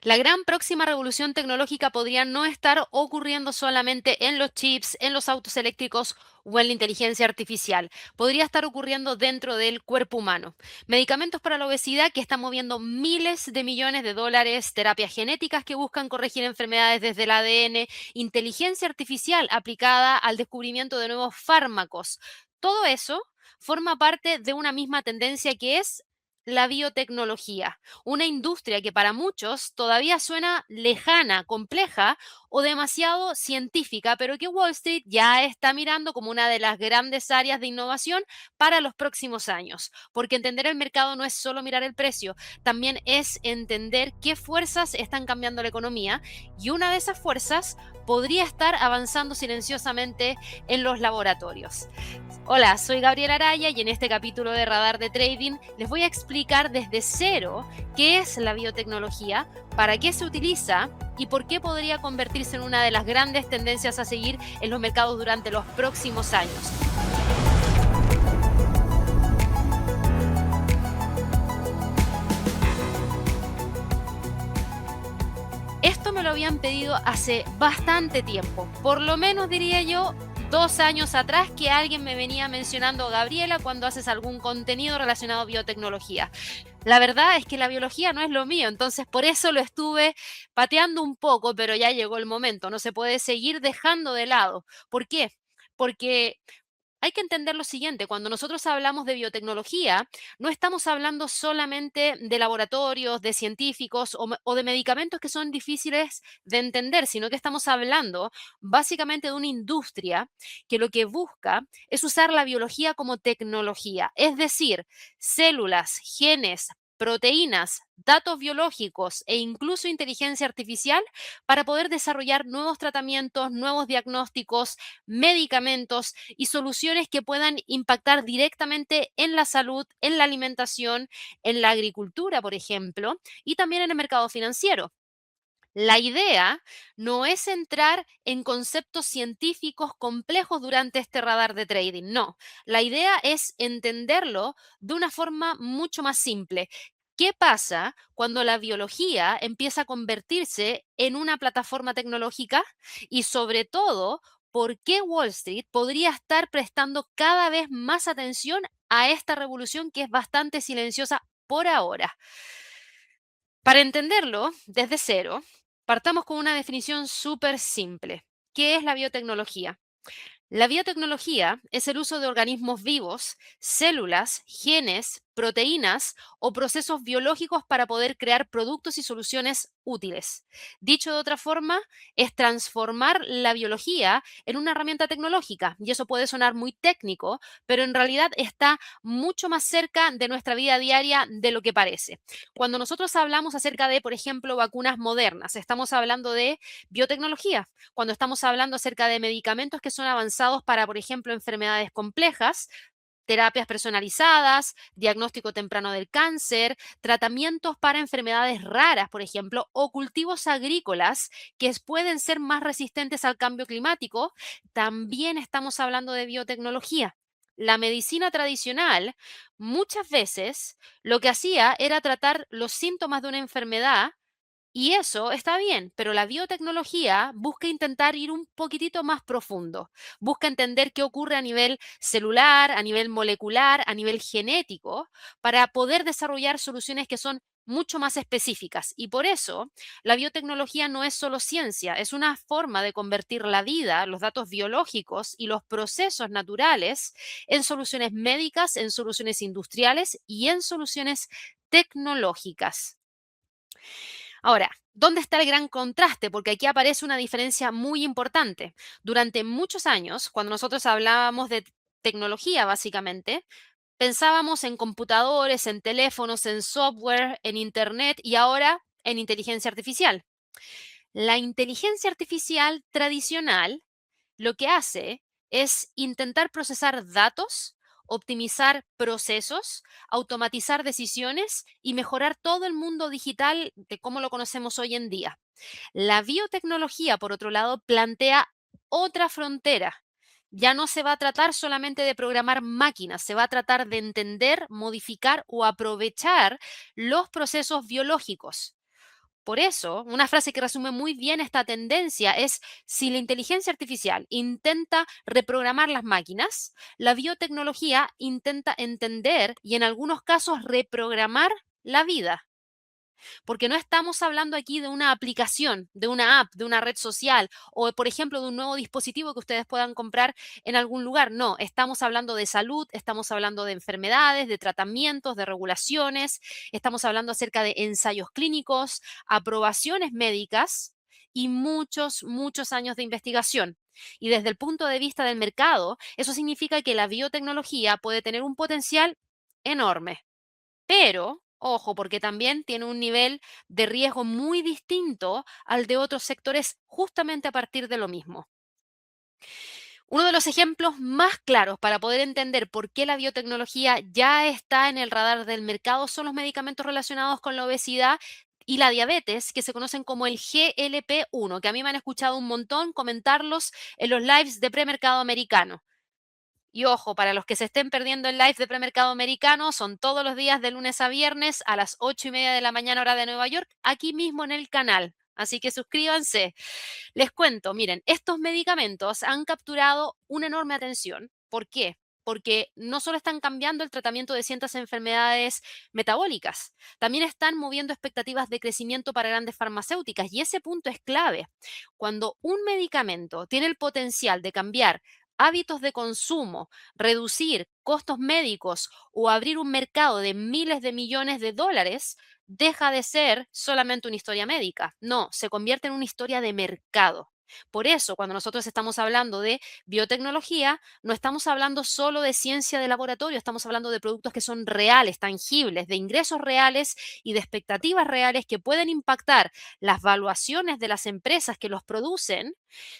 La gran próxima revolución tecnológica podría no estar ocurriendo solamente en los chips, en los autos eléctricos o en la inteligencia artificial. Podría estar ocurriendo dentro del cuerpo humano. Medicamentos para la obesidad que están moviendo miles de millones de dólares, terapias genéticas que buscan corregir enfermedades desde el ADN, inteligencia artificial aplicada al descubrimiento de nuevos fármacos. Todo eso forma parte de una misma tendencia que es la biotecnología, una industria que para muchos todavía suena lejana, compleja o demasiado científica, pero que Wall Street ya está mirando como una de las grandes áreas de innovación para los próximos años. Porque entender el mercado no es solo mirar el precio, también es entender qué fuerzas están cambiando la economía y una de esas fuerzas podría estar avanzando silenciosamente en los laboratorios. Hola, soy Gabriela Araya y en este capítulo de Radar de Trading les voy a explicar desde cero qué es la biotecnología, para qué se utiliza y por qué podría convertirse en una de las grandes tendencias a seguir en los mercados durante los próximos años. Esto me lo habían pedido hace bastante tiempo, por lo menos diría yo 2 años atrás, que alguien me venía mencionando: Gabriela, cuando haces algún contenido relacionado a biotecnología. La verdad es que la biología no es lo mío, entonces por eso lo estuve pateando un poco, pero ya llegó el momento, no se puede seguir dejando de lado. ¿Por qué? Porque hay que entender lo siguiente: cuando nosotros hablamos de biotecnología, no estamos hablando solamente de laboratorios, de científicos o de medicamentos que son difíciles de entender, sino que estamos hablando básicamente de una industria que lo que busca es usar la biología como tecnología, es decir, células, genes, proteínas, datos biológicos e incluso inteligencia artificial para poder desarrollar nuevos tratamientos, nuevos diagnósticos, medicamentos y soluciones que puedan impactar directamente en la salud, en la alimentación, en la agricultura, por ejemplo, y también en el mercado financiero. La idea no es entrar en conceptos científicos complejos durante este radar de trading, no. La idea es entenderlo de una forma mucho más simple. ¿Qué pasa cuando la biología empieza a convertirse en una plataforma tecnológica? Y sobre todo, ¿por qué Wall Street podría estar prestando cada vez más atención a esta revolución que es bastante silenciosa por ahora? Para entenderlo desde cero, partamos con una definición súper simple. ¿Qué es la biotecnología? La biotecnología es el uso de organismos vivos, células, genes, proteínas o procesos biológicos para poder crear productos y soluciones útiles. Dicho de otra forma, es transformar la biología en una herramienta tecnológica. Y eso puede sonar muy técnico, pero en realidad está mucho más cerca de nuestra vida diaria de lo que parece. Cuando nosotros hablamos acerca de, por ejemplo, vacunas modernas, estamos hablando de biotecnología. Cuando estamos hablando acerca de medicamentos que son avanzados para, por ejemplo, enfermedades complejas, terapias personalizadas, diagnóstico temprano del cáncer, tratamientos para enfermedades raras, por ejemplo, o cultivos agrícolas pueden ser más resistentes al cambio climático, también estamos hablando de biotecnología. La medicina tradicional muchas veces lo que hacía era tratar los síntomas de una enfermedad, y eso está bien, pero la biotecnología busca intentar ir un poquitito más profundo, busca entender qué ocurre a nivel celular, a nivel molecular, a nivel genético, para poder desarrollar soluciones que son mucho más específicas. Y por eso la biotecnología no es solo ciencia, es una forma de convertir la vida, los datos biológicos y los procesos naturales en soluciones médicas, en soluciones industriales y en soluciones tecnológicas. Ahora, ¿dónde está el gran contraste? Porque aquí aparece una diferencia muy importante. Durante muchos años, cuando nosotros hablábamos de tecnología, básicamente, pensábamos en computadores, en teléfonos, en software, en Internet y ahora en inteligencia artificial. La inteligencia artificial tradicional lo que hace es intentar procesar datos, optimizar procesos, automatizar decisiones y mejorar todo el mundo digital de cómo lo conocemos hoy en día. La biotecnología, por otro lado, plantea otra frontera. Ya no se va a tratar solamente de programar máquinas, se va a tratar de entender, modificar o aprovechar los procesos biológicos. Por eso, una frase que resume muy bien esta tendencia es, si la inteligencia artificial intenta reprogramar las máquinas, la biotecnología intenta entender y en algunos casos reprogramar la vida. Porque no estamos hablando aquí de una aplicación, de una app, de una red social o, por ejemplo, de un nuevo dispositivo que ustedes puedan comprar en algún lugar. No, estamos hablando de salud, estamos hablando de enfermedades, de tratamientos, de regulaciones, estamos hablando acerca de ensayos clínicos, aprobaciones médicas y muchos, muchos años de investigación. Y desde el punto de vista del mercado, eso significa que la biotecnología puede tener un potencial enorme. Pero, ojo, porque también tiene un nivel de riesgo muy distinto al de otros sectores justamente a partir de lo mismo. Uno de los ejemplos más claros para poder entender por qué la biotecnología ya está en el radar del mercado son los medicamentos relacionados con la obesidad y la diabetes, que se conocen como el GLP-1, que a mí me han escuchado un montón comentarlos en los lives de premercado americano. Y ojo, para los que se estén perdiendo el live de premercado americano, son todos los días de lunes a viernes a las 8:30 de la mañana hora de Nueva York, aquí mismo en el canal. Así que suscríbanse. Les cuento, miren, estos medicamentos han capturado una enorme atención. ¿Por qué? Porque no solo están cambiando el tratamiento de ciertas enfermedades metabólicas, también están moviendo expectativas de crecimiento para grandes farmacéuticas. Y ese punto es clave. Cuando un medicamento tiene el potencial de cambiar hábitos de consumo, reducir costos médicos o abrir un mercado de miles de millones de dólares, deja de ser solamente una historia médica. No, se convierte en una historia de mercado. Por eso, cuando nosotros estamos hablando de biotecnología, no estamos hablando solo de ciencia de laboratorio, estamos hablando de productos que son reales, tangibles, de ingresos reales y de expectativas reales que pueden impactar las valuaciones de las empresas que los producen,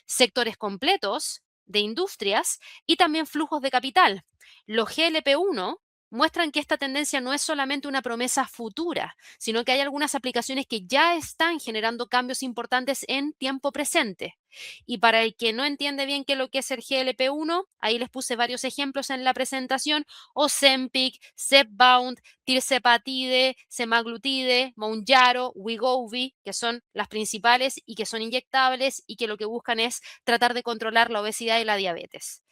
sectores completos de industrias y también flujos de capital. Los GLP-1 muestran que esta tendencia no es solamente una promesa futura, sino que hay algunas aplicaciones que ya están generando cambios importantes en tiempo presente. Y para el que no entiende bien qué es lo que es el GLP-1, ahí les puse varios ejemplos en la presentación: Ozempic, Zepbound, tirzepatide, semaglutide, Mounjaro, Wegovy, que son las principales y que son inyectables y que lo que buscan es tratar de controlar la obesidad y la diabetes.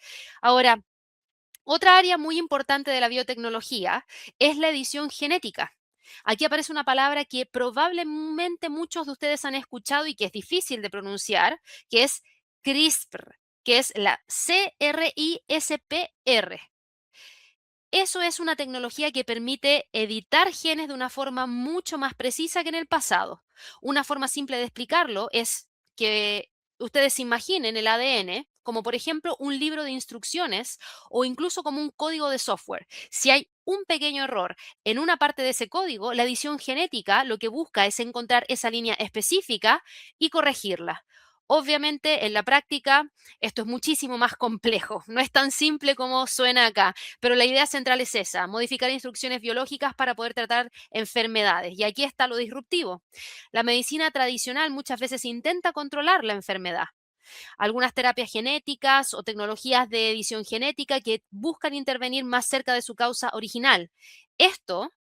Ahora, otra área muy importante de la biotecnología es la edición genética. Aquí aparece una palabra que probablemente muchos de ustedes han escuchado y que es difícil de pronunciar, que es CRISPR, que es la CRISPR. Eso es una tecnología que permite editar genes de una forma mucho más precisa que en el pasado. Una forma simple de explicarlo es que ustedes se imaginen el ADN como, por ejemplo, un libro de instrucciones o incluso como un código de software. Si hay un pequeño error en una parte de ese código, la edición genética lo que busca es encontrar esa línea específica y corregirla. Obviamente, en la práctica, esto es muchísimo más complejo. No es tan simple como suena acá. Pero la idea central es esa: modificar instrucciones biológicas para poder tratar enfermedades. Y aquí está lo disruptivo. La medicina tradicional muchas veces intenta controlar la enfermedad. Algunas terapias genéticas o tecnologías de edición genética que buscan intervenir más cerca de su causa original. Esto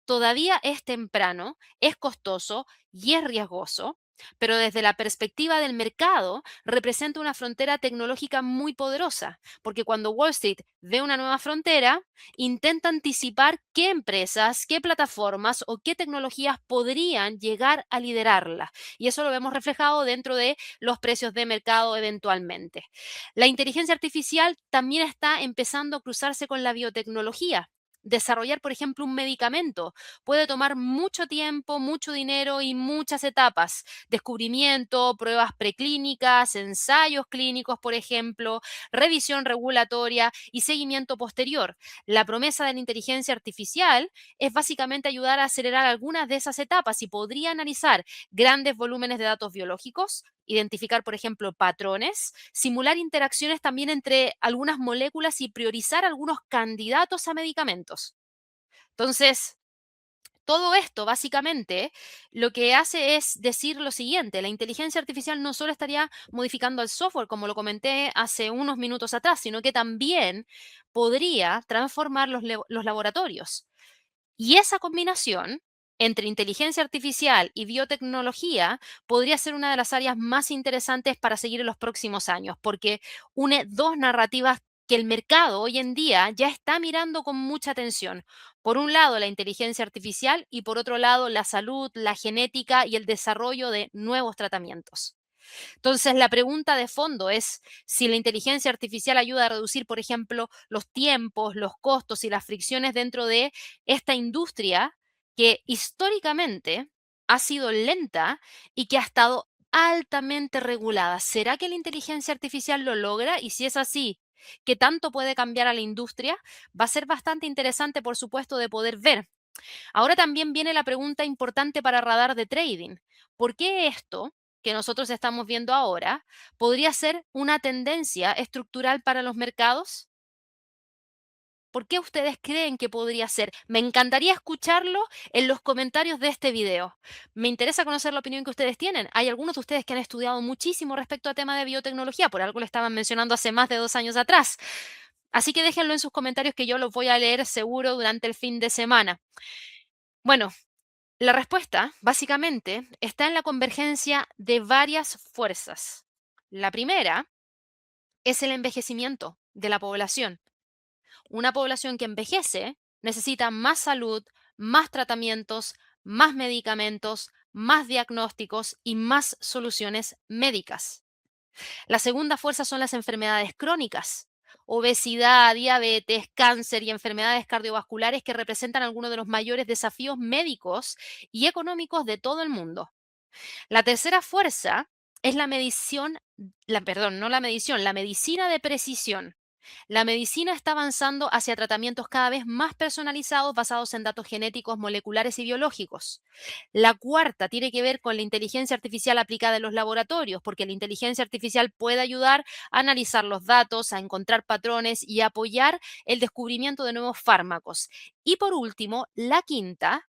todavía es temprano, es costoso y es riesgoso, pero desde la perspectiva del mercado representa una frontera tecnológica muy poderosa, porque cuando Wall Street ve una nueva frontera, intenta anticipar qué empresas, qué plataformas o qué tecnologías podrían llegar a liderarla. Y eso lo vemos reflejado dentro de los precios de mercado eventualmente. La inteligencia artificial también está empezando a cruzarse con la biotecnología. Desarrollar, por ejemplo, un medicamento puede tomar mucho tiempo, mucho dinero y muchas etapas. Descubrimiento, pruebas preclínicas, ensayos clínicos, por ejemplo, revisión regulatoria y seguimiento posterior. La promesa de la inteligencia artificial es básicamente ayudar a acelerar algunas de esas etapas y podría analizar grandes volúmenes de datos biológicos, identificar, por ejemplo, patrones, simular interacciones también entre algunas moléculas y priorizar algunos candidatos a medicamentos. Entonces, todo esto básicamente lo que hace es decir lo siguiente: la inteligencia artificial no solo estaría modificando el software, como lo comenté hace unos minutos atrás, sino que también podría transformar los laboratorios. Y esa combinación entre inteligencia artificial y biotecnología podría ser una de las áreas más interesantes para seguir en los próximos años, porque une dos narrativas que el mercado hoy en día ya está mirando con mucha atención. Por un lado, la inteligencia artificial y por otro lado, la salud, la genética y el desarrollo de nuevos tratamientos. Entonces, la pregunta de fondo es si la inteligencia artificial ayuda a reducir, por ejemplo, los tiempos, los costos y las fricciones dentro de esta industria que históricamente ha sido lenta y que ha estado altamente regulada. ¿Será que la inteligencia artificial lo logra? Y si es así, ¿qué tanto puede cambiar a la industria? Va a ser bastante interesante, por supuesto, de poder ver. Ahora también viene la pregunta importante para radar de trading. ¿Por qué esto que nosotros estamos viendo ahora podría ser una tendencia estructural para los mercados? ¿Por qué ustedes creen que podría ser? Me encantaría escucharlo en los comentarios de este video. Me interesa conocer la opinión que ustedes tienen. Hay algunos de ustedes que han estudiado muchísimo respecto al tema de biotecnología, por algo lo estaban mencionando hace más de 2 años atrás. Así que déjenlo en sus comentarios que yo los voy a leer seguro durante el fin de semana. Bueno, la respuesta, básicamente, está en la convergencia de varias fuerzas. La primera es el envejecimiento de la población. Una población que envejece necesita más salud, más tratamientos, más medicamentos, más diagnósticos y más soluciones médicas. La segunda fuerza son las enfermedades crónicas. Obesidad, diabetes, cáncer y enfermedades cardiovasculares que representan algunos de los mayores desafíos médicos y económicos de todo el mundo. La tercera fuerza es la medición, perdón, no la medición, la medicina de precisión. La medicina está avanzando hacia tratamientos cada vez más personalizados basados en datos genéticos, moleculares y biológicos. La cuarta tiene que ver con la inteligencia artificial aplicada en los laboratorios, porque la inteligencia artificial puede ayudar a analizar los datos, a encontrar patrones y a apoyar el descubrimiento de nuevos fármacos. Y por último, la quinta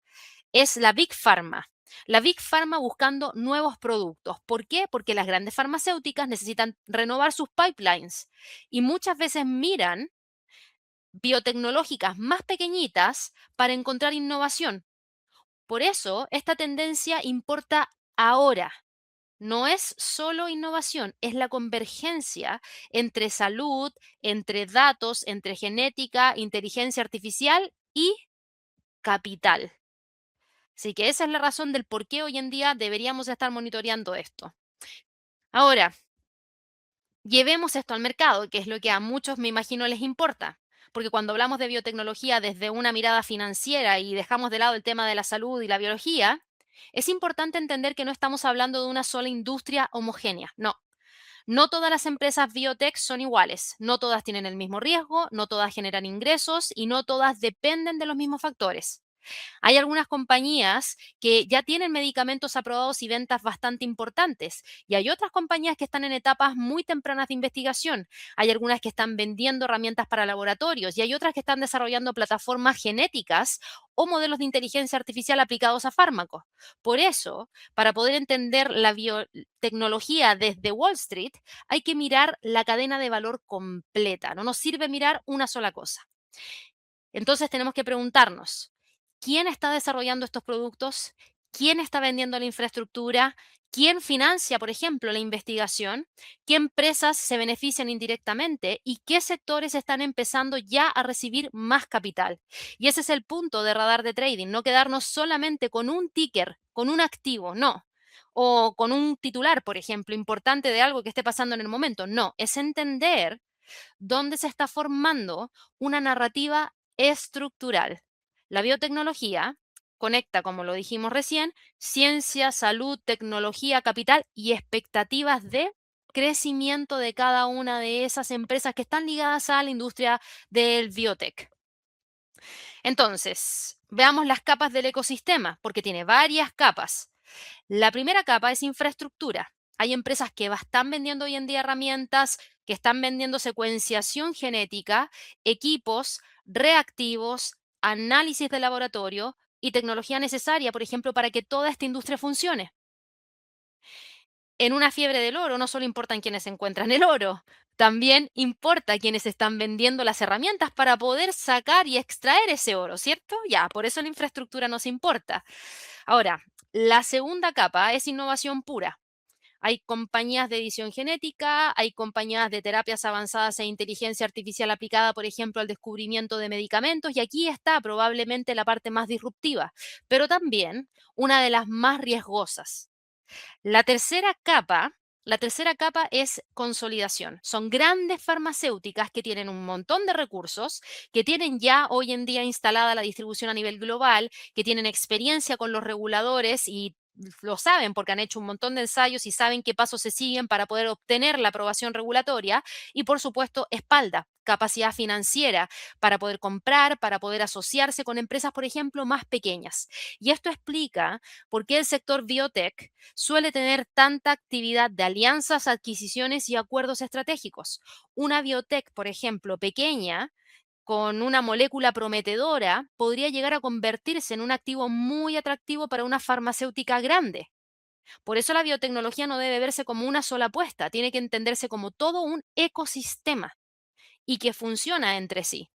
es la Big Pharma. La Big Pharma buscando nuevos productos. ¿Por qué? Porque las grandes farmacéuticas necesitan renovar sus pipelines y muchas veces miran biotecnológicas más pequeñitas para encontrar innovación. Por eso, esta tendencia importa ahora. No es solo innovación, es la convergencia entre salud, entre datos, entre genética, inteligencia artificial y capital. Así que esa es la razón del por qué hoy en día deberíamos estar monitoreando esto. Ahora, llevemos esto al mercado, que es lo que a muchos me imagino les importa, porque cuando hablamos de biotecnología desde una mirada financiera y dejamos de lado el tema de la salud y la biología, es importante entender que no estamos hablando de una sola industria homogénea, no. No todas las empresas biotech son iguales, no todas tienen el mismo riesgo, no todas generan ingresos y no todas dependen de los mismos factores. Hay algunas compañías que ya tienen medicamentos aprobados y ventas bastante importantes, y hay otras compañías que están en etapas muy tempranas de investigación. Hay algunas que están vendiendo herramientas para laboratorios y hay otras que están desarrollando plataformas genéticas o modelos de inteligencia artificial aplicados a fármacos. Por eso, para poder entender la biotecnología desde Wall Street, hay que mirar la cadena de valor completa. No nos sirve mirar una sola cosa. Entonces tenemos que preguntarnos, ¿quién está desarrollando estos productos? ¿Quién está vendiendo la infraestructura? ¿Quién financia, por ejemplo, la investigación? ¿Qué empresas se benefician indirectamente? ¿Y qué sectores están empezando ya a recibir más capital? Y ese es el punto de radar de trading, no quedarnos solamente con un ticker, con un activo, no. O con un titular, por ejemplo, importante de algo que esté pasando en el momento. No, es entender donde se está formando una narrativa estructural. La biotecnología conecta, como lo dijimos recién, ciencia, salud, tecnología, capital y expectativas de crecimiento de cada una de esas empresas que están ligadas a la industria del biotech. Entonces, veamos las capas del ecosistema, porque tiene varias capas. La primera capa es infraestructura. Hay empresas que están vendiendo hoy en día herramientas, que están vendiendo secuenciación genética, equipos, reactivos, análisis de laboratorio y tecnología necesaria, por ejemplo, para que toda esta industria funcione. En una fiebre del oro no solo importan quienes encuentran el oro, también importa quienes están vendiendo las herramientas para poder sacar y extraer ese oro, ¿cierto? Ya, por eso la infraestructura nos importa. Ahora, la segunda capa es innovación pura. Hay compañías de edición genética, hay compañías de terapias avanzadas e inteligencia artificial aplicada, por ejemplo, al descubrimiento de medicamentos, y aquí está probablemente la parte más disruptiva, pero también una de las más riesgosas. La tercera capa, la tercera capa es consolidación. Son grandes farmacéuticas que tienen un montón de recursos, que tienen ya hoy en día instalada la distribución a nivel global, que tienen experiencia con los reguladores y lo saben porque han hecho un montón de ensayos y saben qué pasos se siguen para poder obtener la aprobación regulatoria y, por supuesto, espalda, capacidad financiera para poder comprar, para poder asociarse con empresas, por ejemplo, más pequeñas. Y esto explica por qué el sector biotech suele tener tanta actividad de alianzas, adquisiciones y acuerdos estratégicos. Una biotech, por ejemplo, pequeña, con una molécula prometedora, podría llegar a convertirse en un activo muy atractivo para una farmacéutica grande. Por eso la biotecnología no debe verse como una sola apuesta, tiene que entenderse como todo un ecosistema y que funciona entre sí.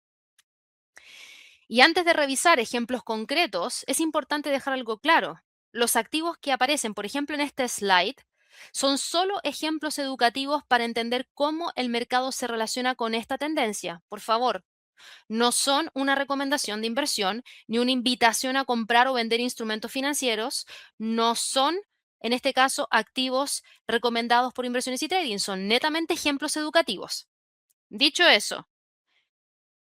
Y antes de revisar ejemplos concretos, es importante dejar algo claro. Los activos que aparecen, por ejemplo, en este slide, son solo ejemplos educativos para entender cómo el mercado se relaciona con esta tendencia. Por favor, no son una recomendación de inversión ni una invitación a comprar o vender instrumentos financieros. No son, en este caso, activos recomendados por inversiones y trading. Son netamente ejemplos educativos. Dicho eso,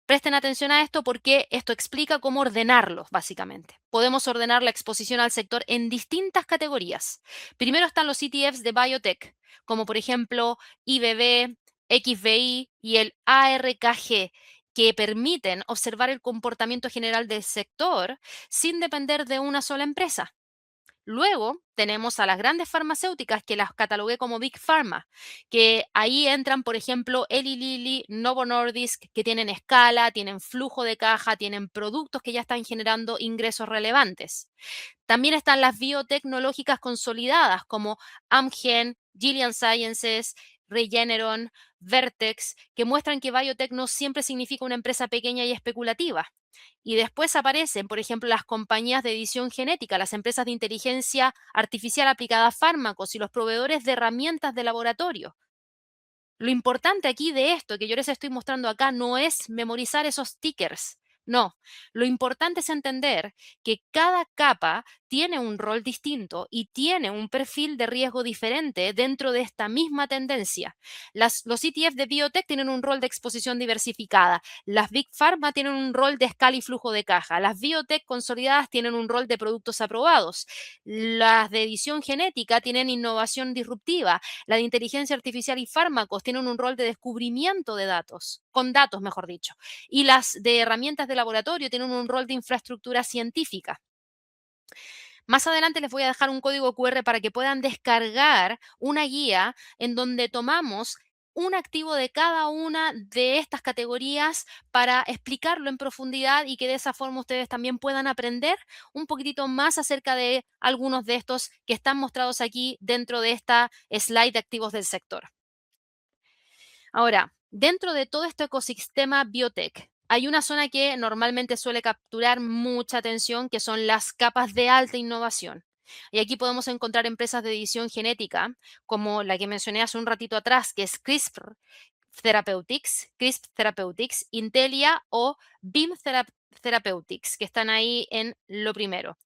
presten atención a esto porque esto explica cómo ordenarlos, básicamente. Podemos ordenar la exposición al sector en distintas categorías. Primero están los ETFs de biotech, como por ejemplo IBB, XBI y el ARKG, que permiten observar el comportamiento general del sector sin depender de una sola empresa. Luego tenemos a las grandes farmacéuticas que las catalogué como Big Pharma, que ahí entran, por ejemplo, Eli Lilly, Novo Nordisk, que tienen escala, tienen flujo de caja, tienen productos que ya están generando ingresos relevantes. También están las biotecnológicas consolidadas como Amgen, Gilead Sciences, Regeneron, Vertex, que muestran que biotech no siempre significa una empresa pequeña y especulativa. Y después aparecen, por ejemplo, las compañías de edición genética, las empresas de inteligencia artificial aplicada a fármacos y los proveedores de herramientas de laboratorio. Lo importante aquí de esto que yo les estoy mostrando acá no es memorizar esos tickers. No, lo importante es entender que cada capa tiene un rol distinto y tiene un perfil de riesgo diferente dentro de esta misma tendencia. Los ETF de biotech tienen un rol de exposición diversificada, las Big Pharma tienen un rol de escala y flujo de caja, las biotech consolidadas tienen un rol de productos aprobados, las de edición genética tienen innovación disruptiva, la de inteligencia artificial y fármacos tienen un rol de descubrimiento de datos, con datos, mejor dicho, y las de herramientas de laboratorio tienen un rol de infraestructura científica. Más adelante les voy a dejar un código QR para que puedan descargar una guía en donde tomamos un activo de cada una de estas categorías para explicarlo en profundidad y que de esa forma ustedes también puedan aprender un poquitito más acerca de algunos de estos que están mostrados aquí dentro de esta slide de activos del sector. Ahora, dentro de todo este ecosistema biotech, hay una zona que normalmente suele capturar mucha atención, que son las capas de alta innovación. Y aquí podemos encontrar empresas de edición genética, como la que mencioné hace un ratito atrás, que es CRISPR Therapeutics, Intelia o Therapeutics, que están ahí en lo primero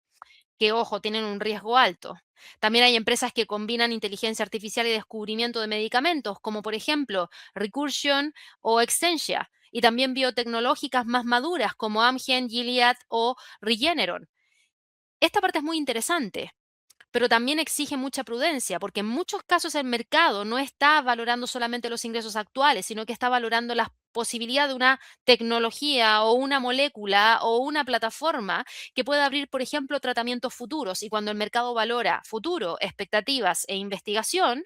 que, ojo, tienen un riesgo alto. También hay empresas que combinan inteligencia artificial y descubrimiento de medicamentos, como por ejemplo Recursion o Extensia, y también biotecnológicas más maduras, como Amgen, Gilead o Regeneron. Esta parte es muy interesante, pero también exige mucha prudencia, porque en muchos casos el mercado no está valorando solamente los ingresos actuales, sino que está valorando la posibilidad de una tecnología o una molécula o una plataforma que pueda abrir, por ejemplo, tratamientos futuros. Y cuando el mercado valora futuro, expectativas e investigación,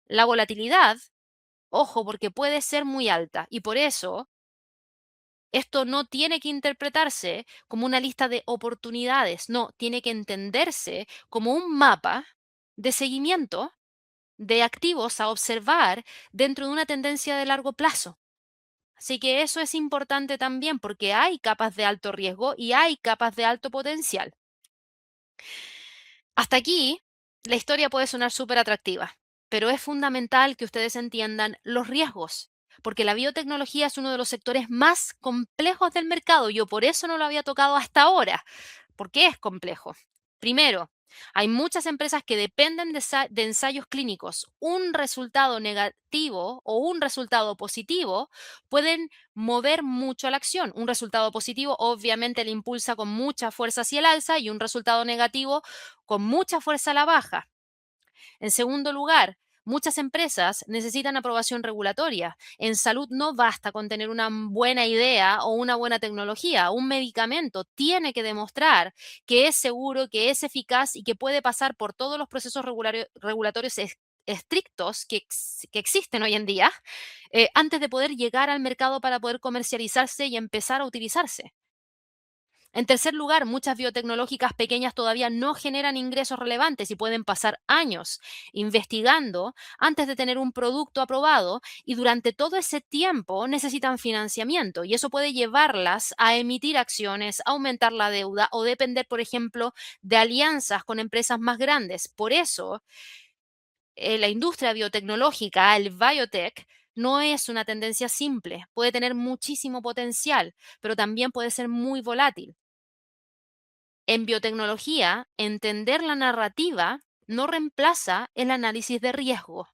la volatilidad, ojo, porque puede ser muy alta. Y por eso esto no tiene que interpretarse como una lista de oportunidades, no, tiene que entenderse como un mapa de seguimiento de activos a observar dentro de una tendencia de largo plazo. Así que eso es importante también porque hay capas de alto riesgo y hay capas de alto potencial. Hasta aquí, la historia puede sonar súper atractiva, pero es fundamental que ustedes entiendan los riesgos, porque la biotecnología es uno de los sectores más complejos del mercado. Yo por eso no lo había tocado hasta ahora. ¿Por qué es complejo? Primero, hay muchas empresas que dependen de ensayos clínicos. Un resultado negativo o un resultado positivo pueden mover mucho a la acción. Un resultado positivo obviamente le impulsa con mucha fuerza hacia el alza y un resultado negativo con mucha fuerza a la baja. En segundo lugar, muchas empresas necesitan aprobación regulatoria. En salud no basta con tener una buena idea o una buena tecnología. Un medicamento tiene que demostrar que es seguro, que es eficaz y que puede pasar por todos los procesos regulatorios estrictos que existen hoy en día antes de poder llegar al mercado para poder comercializarse y empezar a utilizarse. En tercer lugar, muchas biotecnológicas pequeñas todavía no generan ingresos relevantes y pueden pasar años investigando antes de tener un producto aprobado y durante todo ese tiempo necesitan financiamiento y eso puede llevarlas a emitir acciones, aumentar la deuda o depender, por ejemplo, de alianzas con empresas más grandes. Por eso, la industria biotecnológica, el biotech, no es una tendencia simple, puede tener muchísimo potencial, pero también puede ser muy volátil. En biotecnología, entender la narrativa no reemplaza el análisis de riesgo.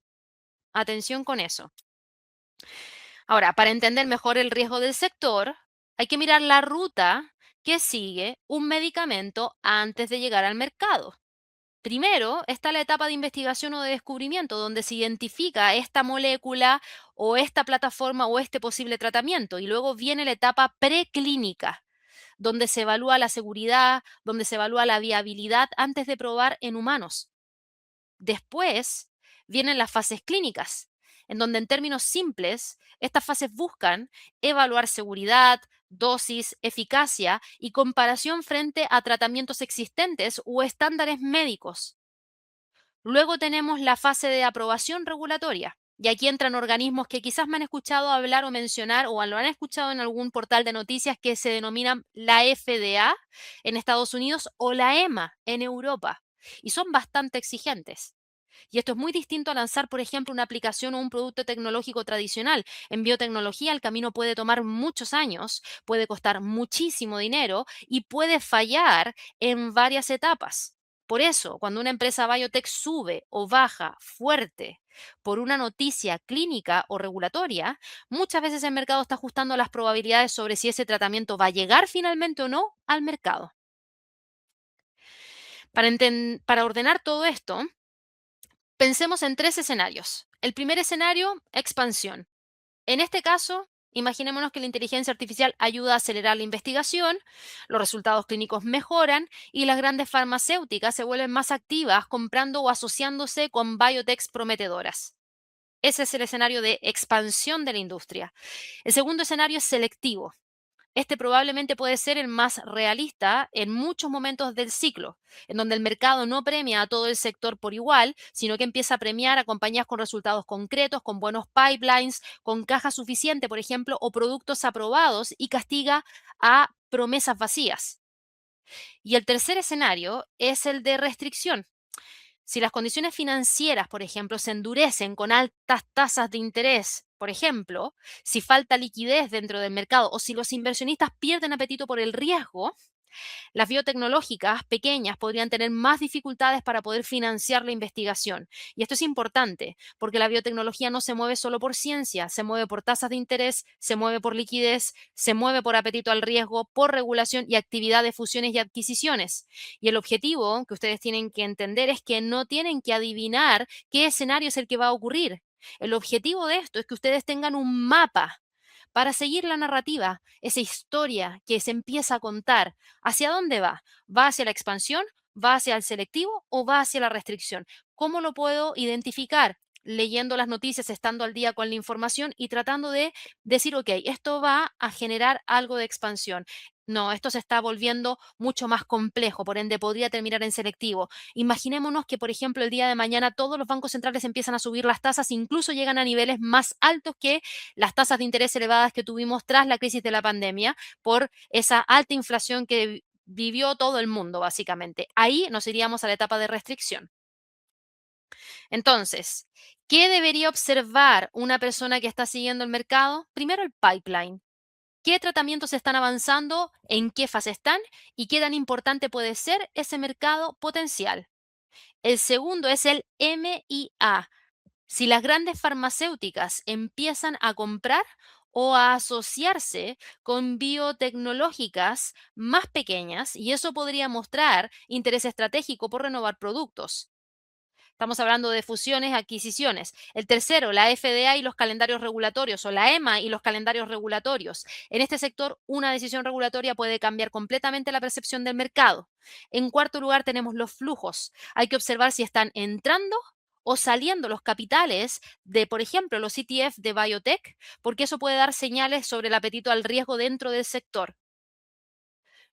Atención con eso. Ahora, para entender mejor el riesgo del sector, hay que mirar la ruta que sigue un medicamento antes de llegar al mercado. Primero está la etapa de investigación o de descubrimiento, donde se identifica esta molécula o esta plataforma o este posible tratamiento. Y luego viene la etapa preclínica, donde se evalúa la seguridad, donde se evalúa la viabilidad antes de probar en humanos. Después vienen las fases clínicas, en donde en términos simples, estas fases buscan evaluar seguridad, dosis, eficacia y comparación frente a tratamientos existentes o estándares médicos. Luego tenemos la fase de aprobación regulatoria. Y aquí entran organismos que quizás me han escuchado hablar o mencionar o lo han escuchado en algún portal de noticias que se denominan la FDA en Estados Unidos o la EMA en Europa. Y son bastante exigentes. Y esto es muy distinto a lanzar, por ejemplo, una aplicación o un producto tecnológico tradicional. En biotecnología el camino puede tomar muchos años, puede costar muchísimo dinero y puede fallar en varias etapas. Por eso, cuando una empresa biotech sube o baja fuerte por una noticia clínica o regulatoria, muchas veces el mercado está ajustando las probabilidades sobre si ese tratamiento va a llegar finalmente o no al mercado. Para ordenar todo esto, pensemos en tres escenarios. El primer escenario, expansión. En este caso, imaginémonos que la inteligencia artificial ayuda a acelerar la investigación, los resultados clínicos mejoran y las grandes farmacéuticas se vuelven más activas comprando o asociándose con biotechs prometedoras. Ese es el escenario de expansión de la industria. El segundo escenario es selectivo. Este probablemente puede ser el más realista en muchos momentos del ciclo, en donde el mercado no premia a todo el sector por igual, sino que empieza a premiar a compañías con resultados concretos, con buenos pipelines, con caja suficiente, por ejemplo, o productos aprobados y castiga a promesas vacías. Y el tercer escenario es el de restricción. Si las condiciones financieras, por ejemplo, se endurecen con altas tasas de interés, por ejemplo, si falta liquidez dentro del mercado o si los inversionistas pierden apetito por el riesgo, las biotecnológicas pequeñas podrían tener más dificultades para poder financiar la investigación. Y esto es importante porque la biotecnología no se mueve solo por ciencia, se mueve por tasas de interés, se mueve por liquidez, se mueve por apetito al riesgo, por regulación y actividad de fusiones y adquisiciones. Y el objetivo que ustedes tienen que entender es que no tienen que adivinar qué escenario es el que va a ocurrir. El objetivo de esto es que ustedes tengan un mapa para seguir la narrativa, esa historia que se empieza a contar. ¿Hacia dónde va? ¿Va hacia la expansión? ¿Va hacia el selectivo o va hacia la restricción? ¿Cómo lo puedo identificar? leyendo las noticias, estando al día con la información y tratando de decir, ok, esto va a generar algo de expansión. No, esto se está volviendo mucho más complejo, por ende podría terminar en selectivo. Imaginémonos que, por ejemplo, el día de mañana todos los bancos centrales empiezan a subir las tasas, incluso llegan a niveles más altos que las tasas de interés elevadas que tuvimos tras la crisis de la pandemia por esa alta inflación que vivió todo el mundo, básicamente. Ahí nos iríamos a la etapa de restricción. Entonces, ¿qué debería observar una persona que está siguiendo el mercado? Primero, el pipeline. ¿Qué tratamientos están avanzando? ¿En qué fase están? ¿Y qué tan importante puede ser ese mercado potencial? El segundo es el MIA. Si las grandes farmacéuticas empiezan a comprar o a asociarse con biotecnológicas más pequeñas, y eso podría mostrar interés estratégico por renovar productos. Estamos hablando de fusiones, adquisiciones. El tercero, la FDA y los calendarios regulatorios, o la EMA y los calendarios regulatorios. En este sector, una decisión regulatoria puede cambiar completamente la percepción del mercado. En cuarto lugar, tenemos los flujos. Hay que observar si están entrando o saliendo los capitales de, por ejemplo, los ETF de biotech, porque eso puede dar señales sobre el apetito al riesgo dentro del sector.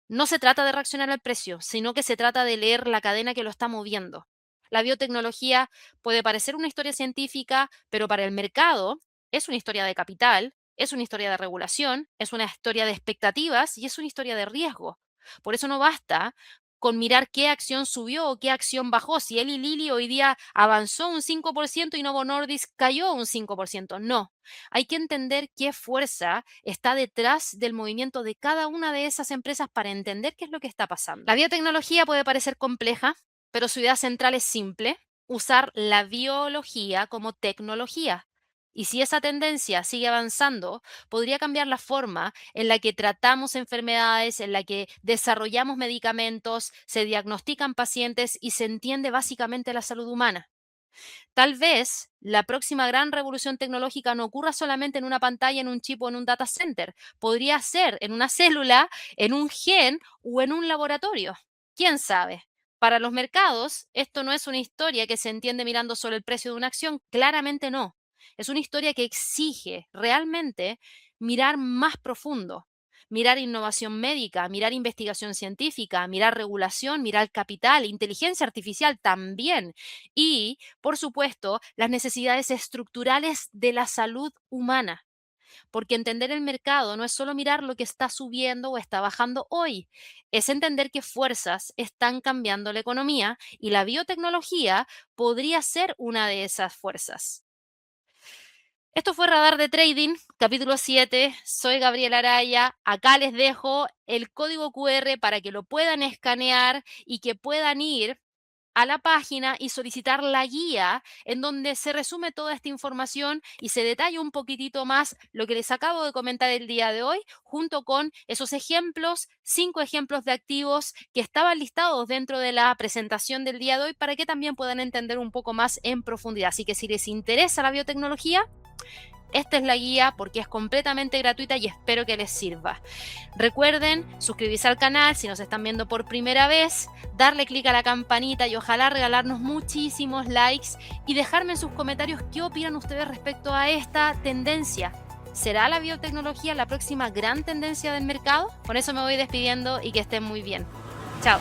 No se trata de reaccionar al precio, sino que se trata de leer la cadena que lo está moviendo. La biotecnología puede parecer una historia científica, pero para el mercado es una historia de capital, es una historia de regulación, es una historia de expectativas y es una historia de riesgo. Por eso no basta con mirar qué acción subió o qué acción bajó. Si Eli Lilly hoy día avanzó un 5% y Novo Nordisk cayó un 5%. No, hay que entender qué fuerza está detrás del movimiento de cada una de esas empresas para entender qué es lo que está pasando. La biotecnología puede parecer compleja, pero su idea central es simple: usar la biología como tecnología. Y si esa tendencia sigue avanzando, podría cambiar la forma en la que tratamos enfermedades, en la que desarrollamos medicamentos, se diagnostican pacientes y se entiende básicamente la salud humana. Tal vez la próxima gran revolución tecnológica no ocurra solamente en una pantalla, en un chip o en un data center. Podría ser en una célula, en un gen o en un laboratorio. ¿Quién sabe? Para los mercados, esto no es una historia que se entiende mirando solo el precio de una acción. Claramente no. Es una historia que exige realmente mirar más profundo. Mirar innovación médica, mirar investigación científica, mirar regulación, mirar capital, inteligencia artificial también. Y por supuesto, las necesidades estructurales de la salud humana, porque entender el mercado no es solo mirar lo que está subiendo o está bajando hoy, es entender qué fuerzas están cambiando la economía y la biotecnología podría ser una de esas fuerzas. Esto fue Radar de Trading, capítulo 7. Soy Gabriela Araya. Acá les dejo el código QR para que lo puedan escanear y que puedan ir a la página y solicitar la guía en donde se resume toda esta información y se detalla un poquitito más lo que les acabo de comentar el día de hoy, junto con esos ejemplos, 5 ejemplos de activos que estaban listados dentro de la presentación del día de hoy para que también puedan entender un poco más en profundidad. Así que si les interesa la biotecnología, esta es la guía porque es completamente gratuita y espero que les sirva. Recuerden suscribirse al canal si nos están viendo por primera vez, darle clic a la campanita y ojalá regalarnos muchísimos likes y dejarme en sus comentarios qué opinan ustedes respecto a esta tendencia. ¿Será la biotecnología la próxima gran tendencia del mercado? Con eso me voy despidiendo y que estén muy bien. Chao.